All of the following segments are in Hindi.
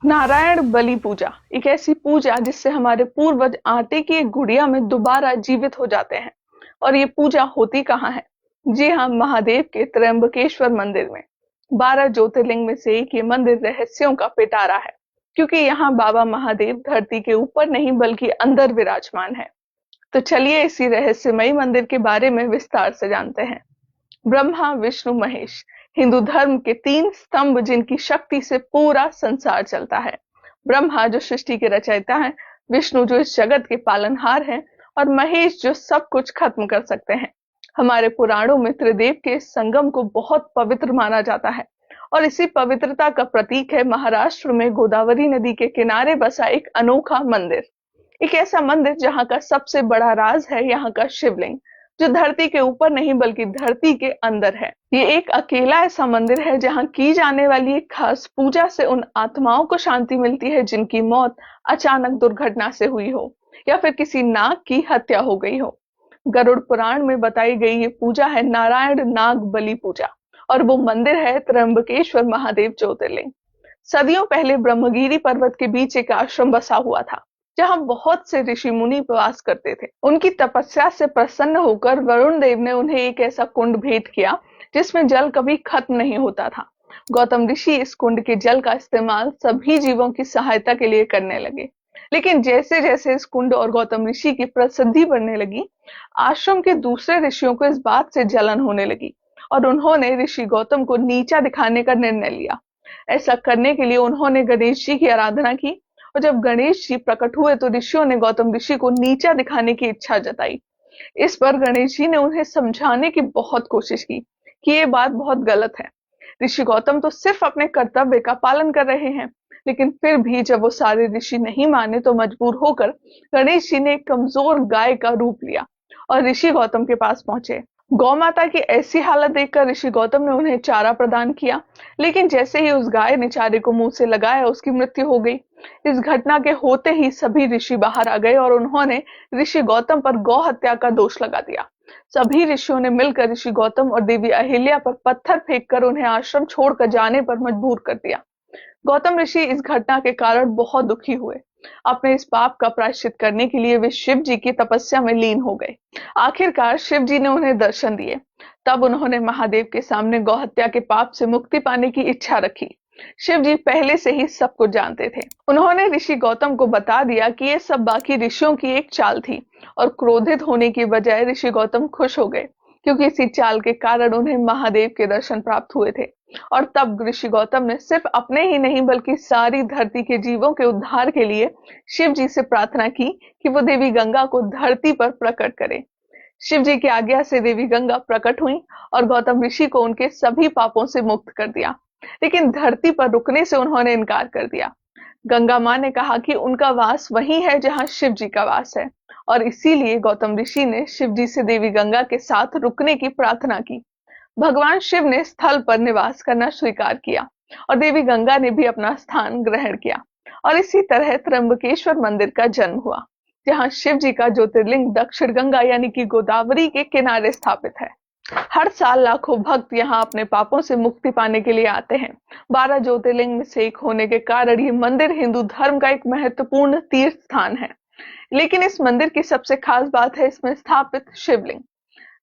नारायण बलि पूजा एक ऐसी पूजा जिससे हमारे पूर्वज आटे की एक गुड़िया में दोबारा जीवित हो जाते हैं। और ये पूजा होती कहाँ है? जी हाँ, महादेव के त्र्यंबकेश्वर मंदिर में। 12 ज्योतिर्लिंग में से एक ये मंदिर रहस्यों का पिटारा है, क्योंकि यहाँ बाबा महादेव धरती के ऊपर नहीं बल्कि अंदर विराजमान है। तो चलिए इसी रहस्यमयी मंदिर के बारे में विस्तार से जानते हैं। ब्रह्मा, विष्णु, महेश हिंदू धर्म के 3 स्तंभ जिनकी शक्ति से पूरा संसार चलता है। ब्रह्मा जो सृष्टि के रचयिता हैं, विष्णु जो इस जगत के पालनहार हैं, और महेश जो सब कुछ खत्म कर सकते हैं। हमारे पुराणों में त्रिदेव के इस संगम को बहुत पवित्र माना जाता है, और इसी पवित्रता का प्रतीक है महाराष्ट्र में गोदावरी नदी के किनारे बसा एक अनोखा मंदिर। एक ऐसा मंदिर जहाँ का सबसे बड़ा राज है यहाँ का शिवलिंग, जो धरती के ऊपर नहीं बल्कि धरती के अंदर है। ये एक अकेला ऐसा मंदिर है जहाँ की जाने वाली एक खास पूजा से उन आत्माओं को शांति मिलती है जिनकी मौत अचानक दुर्घटना से हुई हो या फिर किसी नाग की हत्या हो गई हो। गरुड़ पुराण में बताई गई ये पूजा है नारायण नाग बलि पूजा, और वो मंदिर है त्र्यंबकेश्वर महादेव ज्योतिर्लिंग। सदियों पहले ब्रह्मगिरी पर्वत के बीच एक आश्रम बसा हुआ था, जहां बहुत से ऋषि मुनि वास करते थे। उनकी तपस्या से प्रसन्न होकर वरुण देव ने उन्हें एक ऐसा कुंड भेंट किया जिसमें जल कभी खत्म नहीं होता था। गौतम ऋषि इस कुंड के जल का इस्तेमाल सभी जीवों की सहायता के लिए करने लगे। लेकिन जैसे जैसे इस कुंड और गौतम ऋषि की प्रसिद्धि बढ़ने लगी, आश्रम के दूसरे ऋषियों को इस बात से जलन होने लगी, और उन्होंने ऋषि गौतम को नीचा दिखाने का निर्णय लिया। ऐसा करने के लिए उन्होंने गणेश जी की आराधना की, और जब गणेश जी प्रकट हुए तो ऋषियों ने गौतम ऋषि को नीचा दिखाने की इच्छा जताई। इस पर गणेश जी ने उन्हें समझाने की बहुत कोशिश की कि ये बात बहुत गलत है। ऋषि गौतम तो सिर्फ अपने कर्तव्य का पालन कर रहे हैं। लेकिन फिर भी जब वो सारे ऋषि नहीं माने तो मजबूर होकर गणेश जी ने एक कमजोर गाय का रूप लिया और ऋषि गौतम के पास पहुंचे। गौ माता की ऐसी हालत देखकर ऋषि गौतम ने उन्हें चारा प्रदान किया, लेकिन जैसे ही उस गाय ने चारे को मुंह से लगाया उसकी मृत्यु हो गई। इस घटना के होते ही सभी ऋषि बाहर आ गए और उन्होंने ऋषि गौतम पर गौ हत्या का दोष लगा दिया। सभी ऋषियों ने मिलकर ऋषि गौतम और देवी अहिल्या पर पत्थर फेंककर उन्हें आश्रम छोड़कर जाने पर मजबूर कर दिया। गौतम ऋषि इस घटना के कारण बहुत दुखी हुए। अपने इस पाप का प्रायश्चित करने के लिए वे शिव जी की तपस्या में लीन हो गए। आखिरकार शिव जी ने उन्हें दर्शन दिए। तब उन्होंने महादेव के सामने गौहत्या के पाप से मुक्ति पाने की इच्छा रखी। शिव जी पहले से ही सब कुछ जानते थे। उन्होंने ऋषि गौतम को बता दिया कि ये सब बाकी ऋषियों की एक चाल थी, और क्रोधित होने की बजाय ऋषि गौतम खुश हो गए, क्योंकि इसी चाल के कारण उन्हें महादेव के दर्शन प्राप्त हुए थे। और तब ऋषि गौतम ने सिर्फ अपने ही नहीं बल्कि सारी धरती के जीवों के उद्धार के लिए शिव जी से प्रार्थना की कि वो देवी गंगा को धरती पर प्रकट करे। शिव जी की आज्ञा से देवी गंगा प्रकट हुई और गौतम ऋषि को उनके सभी पापों से मुक्त कर दिया। लेकिन धरती पर रुकने से उन्होंने इनकार कर दिया। गंगा मां ने कहा कि उनका वास वही है जहां शिव जी का वास है, और इसीलिए गौतम ऋषि ने शिव जी से देवी गंगा के साथ रुकने की प्रार्थना की। भगवान शिव ने स्थल पर निवास करना स्वीकार किया और देवी गंगा ने भी अपना स्थान ग्रहण किया, और इसी तरह त्र्यंबकेश्वर मंदिर का जन्म हुआ, जहां शिव जी का ज्योतिर्लिंग दक्षिण गंगा यानी कि गोदावरी के किनारे स्थापित है। हर साल लाखों भक्त यहाँ अपने पापों से मुक्ति पाने के लिए आते हैं। 12 ज्योतिर्लिंग में से एक होने के कारण ये मंदिर हिंदू धर्म का एक महत्वपूर्ण तीर्थ स्थान है। लेकिन इस मंदिर की सबसे खास बात है इसमें स्थापित शिवलिंग।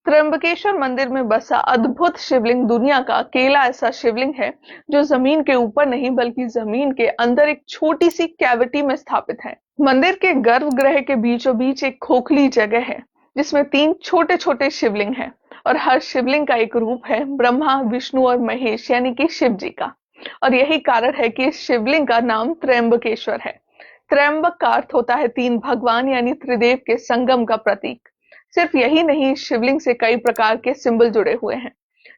त्र्यंबकेश्वर मंदिर में बसा अद्भुत शिवलिंग दुनिया का अकेला ऐसा शिवलिंग है जो जमीन के ऊपर नहीं बल्कि जमीन के अंदर एक छोटी सी कैविटी में स्थापित है। मंदिर के गर्भगृह के बीचों बीच एक खोखली जगह है जिसमें 3 छोटे छोटे शिवलिंग हैं, और हर शिवलिंग का एक रूप है ब्रह्मा, विष्णु और महेश यानी कि शिव जी का। और यही कारण है कि इस शिवलिंग का नाम त्र्यंबकेश्वर है। त्र्यंबक का अर्थ होता है 3 भगवान यानी त्रिदेव के संगम का प्रतीक। सिर्फ यही नहीं, शिवलिंग से कई प्रकार के सिंबल जुड़े हुए हैं।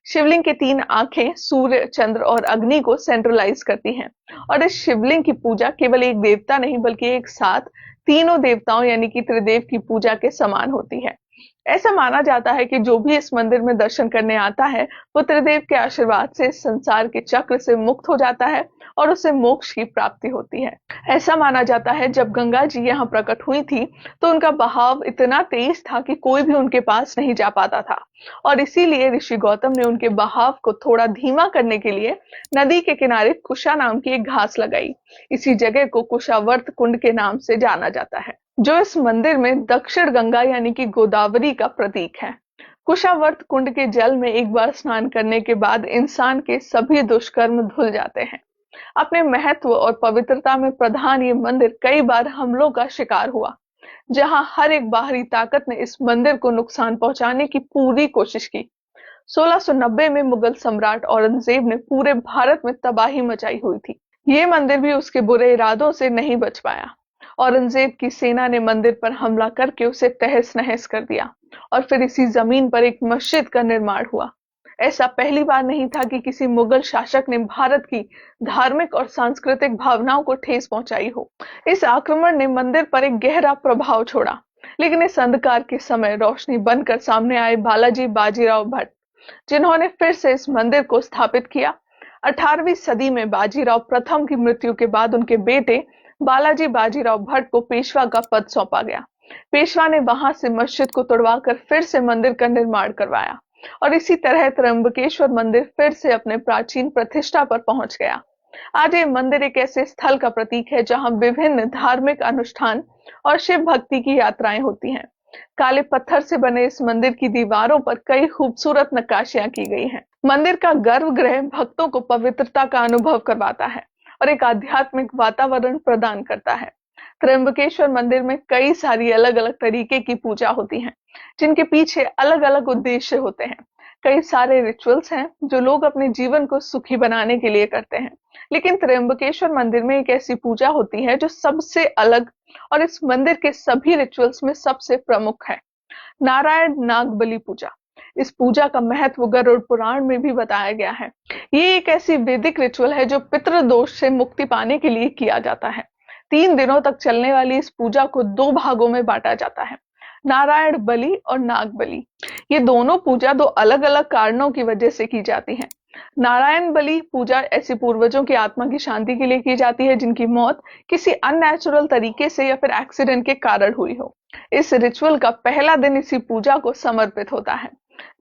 शिवलिंग की 3 आंखें सूर्य, चंद्र और अग्नि को सेंट्रलाइज करती हैं, और इस शिवलिंग की पूजा केवल एक देवता नहीं बल्कि एक साथ तीनों देवताओं यानी कि त्रिदेव की पूजा के समान होती है। ऐसा माना जाता है कि जो भी इस मंदिर में दर्शन करने आता है वो त्रिदेव के आशीर्वाद से इस संसार के चक्र से मुक्त हो जाता है और उसे मोक्ष की प्राप्ति होती है। ऐसा माना जाता है जब गंगा जी यहाँ प्रकट हुई थी तो उनका बहाव इतना तेज था कि कोई भी उनके पास नहीं जा पाता था, और इसीलिए ऋषि गौतम ने उनके बहाव को थोड़ा धीमा करने के लिए नदी के किनारे कुशा नाम की एक घास लगाई। इसी जगह को कुशावर्त कुंड के नाम से जाना जाता है, जो इस मंदिर में दक्षिण गंगा यानी कि गोदावरी का प्रतीक है। कुशावर्त कुंड के जल में एक बार स्नान करने के बाद इंसान के सभी दुष्कर्म धुल जाते हैं। अपने महत्व और पवित्रता में प्रधान ये मंदिर कई बार हमलों का शिकार हुआ, जहां हर एक बाहरी ताकत ने इस मंदिर को नुकसान पहुंचाने की पूरी कोशिश की। 1690 में मुगल सम्राट औरंगजेब ने पूरे भारत में तबाही मचाई हुई थी। ये मंदिर भी उसके बुरे इरादों से नहीं बच पाया। औरंगजेब की सेना ने मंदिर पर हमला करके उसे तहस नहस कर दिया, और फिर इसी जमीन पर एक मस्जिद का निर्माण हुआ। ऐसा पहली बार नहीं था कि किसी मुगल शासक ने भारत की धार्मिक और सांस्कृतिक भावनाओं को ठेस पहुंचाई हो। इस आक्रमण ने मंदिर पर एक गहरा प्रभाव छोड़ा, लेकिन इस अंधकार के समय रोशनी बनकर सामने आए बालाजी बाजीराव भट्ट, जिन्होंने फिर से इस मंदिर को स्थापित किया। 18वीं सदी में बाजीराव प्रथम की मृत्यु के बाद उनके बेटे बालाजी बाजीराव भट्ट को पेशवा का पद सौंपा गया। पेशवा ने वहां से मस्जिद को तोड़वाकर फिर से मंदिर का निर्माण करवाया, और इसी तरह त्र्यंबकेश्वर मंदिर फिर से अपने प्राचीन प्रतिष्ठा पर पहुंच गया। आज ये मंदिर एक ऐसे स्थल का प्रतीक है जहां विभिन्न धार्मिक अनुष्ठान और शिव भक्ति की यात्राएं होती हैं। काले पत्थर से बने इस मंदिर की दीवारों पर कई खूबसूरत नक्काशियां की गई हैं। मंदिर का गर्भगृह भक्तों को पवित्रता का अनुभव करवाता है और एक आध्यात्मिक वातावरण प्रदान करता है। त्र्यंबकेश्वर मंदिर में कई सारी अलग अलग तरीके की पूजा होती हैं, जिनके पीछे अलग अलग उद्देश्य होते हैं। कई सारे रिचुअल्स हैं जो लोग अपने जीवन को सुखी बनाने के लिए करते हैं, लेकिन त्र्यंबकेश्वर मंदिर में एक ऐसी पूजा होती है जो सबसे अलग और इस मंदिर के सभी रिचुअल्स में सबसे प्रमुख है, नारायण नाग बलि पूजा। इस पूजा का महत्व गरुड़ पुराण में भी बताया गया है। ये एक ऐसी वैदिक रिचुअल है जो पितृदोष से मुक्ति पाने के लिए किया जाता है। 3 दिनों तक चलने वाली इस पूजा को 2 भागों में बांटा जाता है, नारायण बलि और नाग बलि। ये दोनों पूजा 2 अलग अलग कारणों की वजह से की जाती है। नारायण बलि पूजा ऐसी पूर्वजों की आत्मा की शांति के लिए की जाती है जिनकी मौत किसी अननेचुरल तरीके से या फिर एक्सीडेंट के कारण हुई हो। इस रिचुअल का पहला दिन इसी पूजा को समर्पित होता है।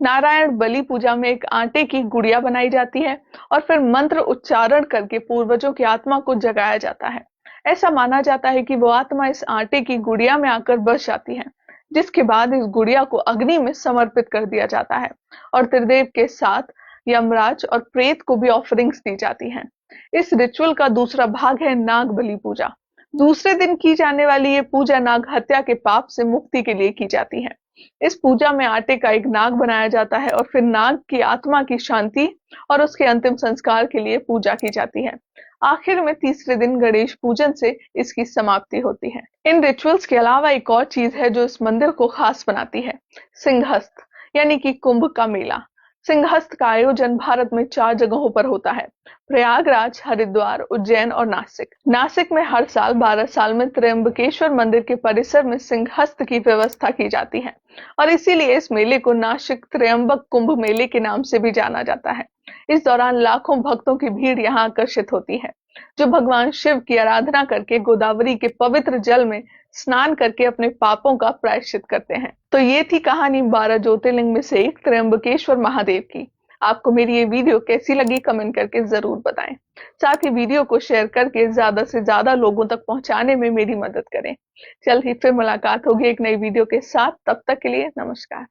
नारायण बलि पूजा में एक आटे की गुड़िया बनाई जाती है और फिर मंत्र उच्चारण करके पूर्वजों की आत्मा को जगाया जाता है। ऐसा माना जाता है कि वो आत्मा इस आटे की गुड़िया में आकर बस जाती है, जिसके बाद इस गुड़िया को अग्नि में समर्पित कर दिया जाता है और त्रिदेव के साथ यमराज और प्रेत को भी ऑफरिंग्स दी जाती हैं। इस रिचुअल का दूसरा भाग है नाग बलि पूजा। दूसरे दिन की जाने वाली ये पूजा नाग हत्या के पाप से मुक्ति के लिए की जाती है। इस पूजा में आटे का एक नाग बनाया जाता है और फिर नाग की आत्मा की शांति और उसके अंतिम संस्कार के लिए पूजा की जाती है। आखिर में तीसरे दिन गणेश पूजन से इसकी समाप्ति होती है। इन रिचुअल्स के अलावा एक और चीज है जो इस मंदिर को खास बनाती है, सिंहस्थ यानी कि कुंभ का मेला। सिंहस्थ का आयोजन भारत में 4 जगहों पर होता है, प्रयागराज, हरिद्वार, उज्जैन और नासिक। नासिक में हर साल 12 साल में त्र्यंबकेश्वर मंदिर के परिसर में सिंहस्थ की व्यवस्था की जाती है और इसीलिए इस मेले को नासिक त्र्यंबक कुंभ मेले के नाम से भी जाना जाता है। इस दौरान लाखों भक्तों की भीड़ यहाँ आकर्षित होती है, जो भगवान शिव की आराधना करके गोदावरी के पवित्र जल में स्नान करके अपने पापों का प्रायश्चित करते हैं। तो ये थी कहानी 12 ज्योतिर्लिंग में से एक त्र्यंबकेश्वर महादेव की। आपको मेरी ये वीडियो कैसी लगी कमेंट करके जरूर बताएं। साथ ही वीडियो को शेयर करके ज्यादा से ज्यादा लोगों तक पहुंचाने में मेरी मदद करें। जल्द ही फिर मुलाकात होगी एक नई वीडियो के साथ। तब तक के लिए नमस्कार।